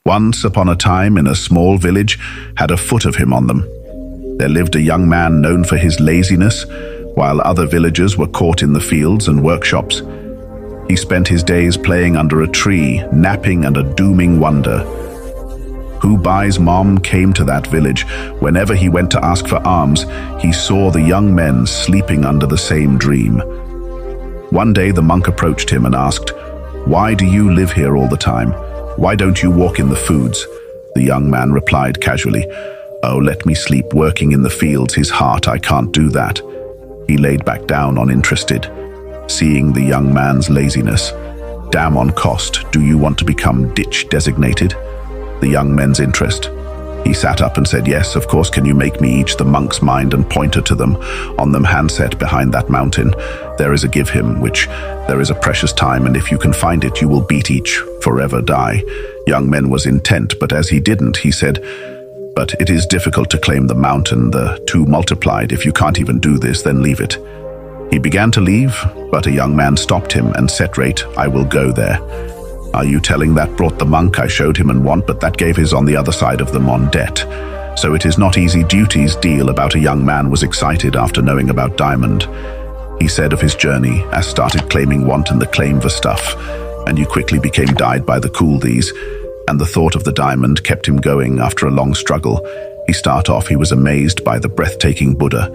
Once upon a time, in a small village, had a foot of him on them. There lived a young man known for his laziness, while other villagers were caught in the fields and workshops. He spent his days playing under a tree, napping and a dooming wonder. Who Bai's mom came to that village. Whenever he went to ask for alms, he saw the young men sleeping under the same dream. One day the monk approached him and asked, "Why do you live here all the time? Why don't you walk in the foods?" The young man replied casually, "Oh, let me sleep working in the fields, his heart, I can't do that." He laid back down uninterested, seeing the young man's laziness. "Damn on cost, do you want to become ditch designated?" The young man's interest. He sat up and said, "Yes, of course, can you make me each?" The monk's mind and pointer to them, on them handset behind that mountain. There is a give him, which there is a precious time, and if you can find it, you will beat each, forever die. Young man was intent, but as he didn't, he said, "But it is difficult to claim the mountain, the two multiplied. If you can't even do this, then leave it." He began to leave, but a young man stopped him and set rate, "I will go there." "Are you telling that?" brought the monk. "I showed him and want, but that gave his on the other side of them on debt. So it is not easy duties deal about." A young man was excited after knowing about diamond. He said of his journey, as started claiming want and the claim for stuff, and you quickly became died by the cool these, and the thought of the diamond kept him going after a long struggle. He was amazed by the breathtaking Buddha.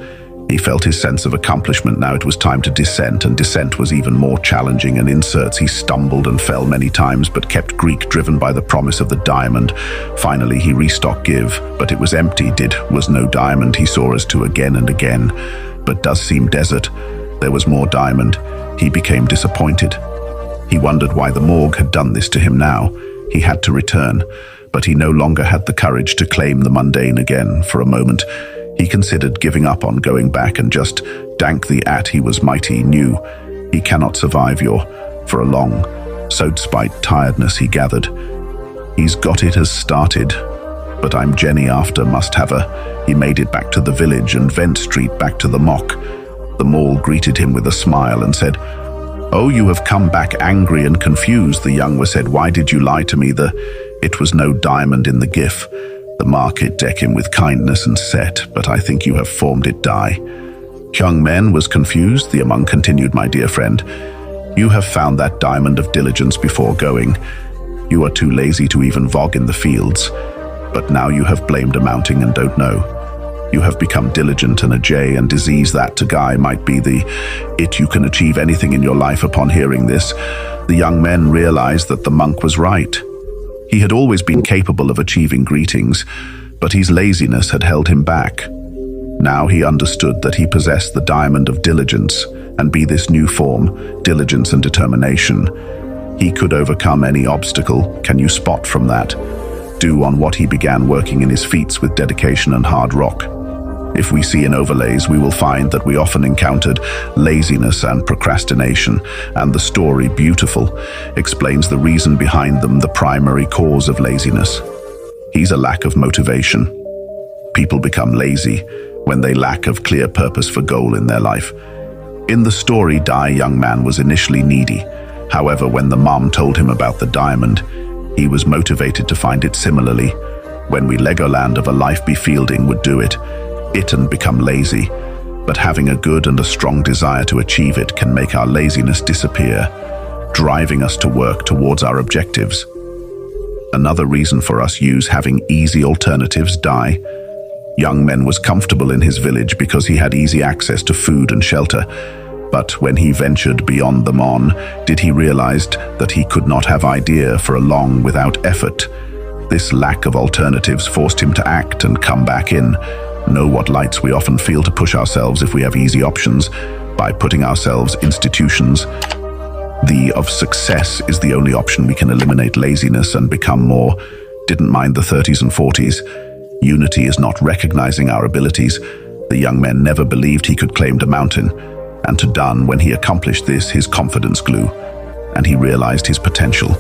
He felt his sense of accomplishment. Now it was time to descent, and descent was even more challenging. And inserts, he stumbled and fell many times, but kept Greek, driven by the promise of the diamond. Finally, he restocked give, but it was empty. Was no diamond. He saw as to again and again, but does seem desert. There was more diamond. He became disappointed. He wondered why the morgue had done this to him now. He had to return, but he no longer had the courage to claim the mundane again. For a moment, he considered giving up on going back and just dank the at he was mighty knew. He cannot survive for a long, so despite tiredness he gathered. He's got it has started, but I'm Jenny after must have a. He made it back to the village and Vent Street back to the mock. The mall greeted him with a smile and said, "Oh, you have come back angry and confused." The young said, "Why did you lie to me? It was no diamond in the gif." The market deck him with kindness and said, "But I think you have formed it die." Young man was confused. The monk continued, "My dear friend, you have found that diamond of diligence before going. You are too lazy to even vogue in the fields. But now you have blamed a mounting and don't know. You have become diligent and a J and disease that to Guy might be it you can achieve anything in your life." Upon hearing this, the young man realized that the monk was right. He had always been capable of achieving greetings, but his laziness had held him back. Now he understood that he possessed the diamond of diligence, and be this new form, diligence and determination. He could overcome any obstacle. Can you spot from that? Do on what he began working in his feats with dedication and hard rock. If we see in overlays, we will find that we often encountered laziness and procrastination, and the story, beautiful, explains the reason behind them, the primary cause of laziness. He's a lack of motivation. People become lazy when they lack of clear purpose for goal in their life. In the story, young man was initially needy. However, when the mom told him about the diamond, he was motivated to find it similarly. When we Legoland of a life be fielding would do it and become lazy, but having a good and a strong desire to achieve it can make our laziness disappear, driving us to work towards our objectives. Another reason for us use having easy alternatives Young man was comfortable in his village because he had easy access to food and shelter, but when he ventured beyond the mon, did he realized that he could not have idea for a long without effort. This lack of alternatives forced him to act and come back in. Know what lights we often feel to push ourselves if we have easy options by putting ourselves institutions. The of success is the only option we can eliminate laziness and become more. Didn't mind the 30s and 40s. Unity is not recognizing our abilities. The young man never believed he could claim a mountain, and to done when he accomplished this, his confidence grew, and he realized his potential.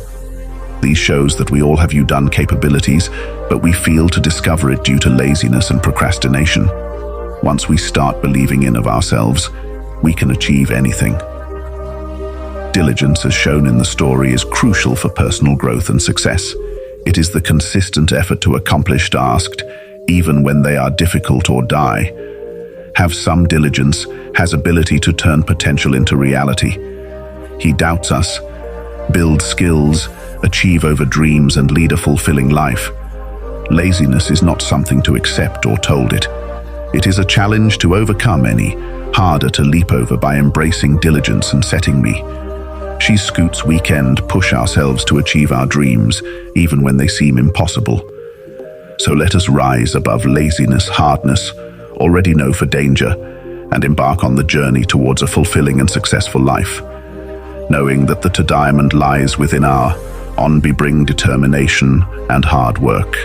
These shows that we all have done capabilities, but we fail to discover it due to laziness and procrastination. Once we start believing in of ourselves, we can achieve anything. Diligence, as shown in the story, is crucial for personal growth and success. It is the consistent effort to accomplish tasks, even when they are difficult or die. Have some diligence, has ability to turn potential into reality. He doubts us, build skills, achieve over dreams and lead a fulfilling life. Laziness is not something to accept or told it. It is a challenge to overcome any, harder to leap over by embracing diligence and setting me. She scoots weekend push ourselves to achieve our dreams, even when they seem impossible. So let us rise above laziness, hardness, already know for danger, and embark on the journey towards a fulfilling and successful life, knowing that the diamond lies within our on-bring determination and hard work.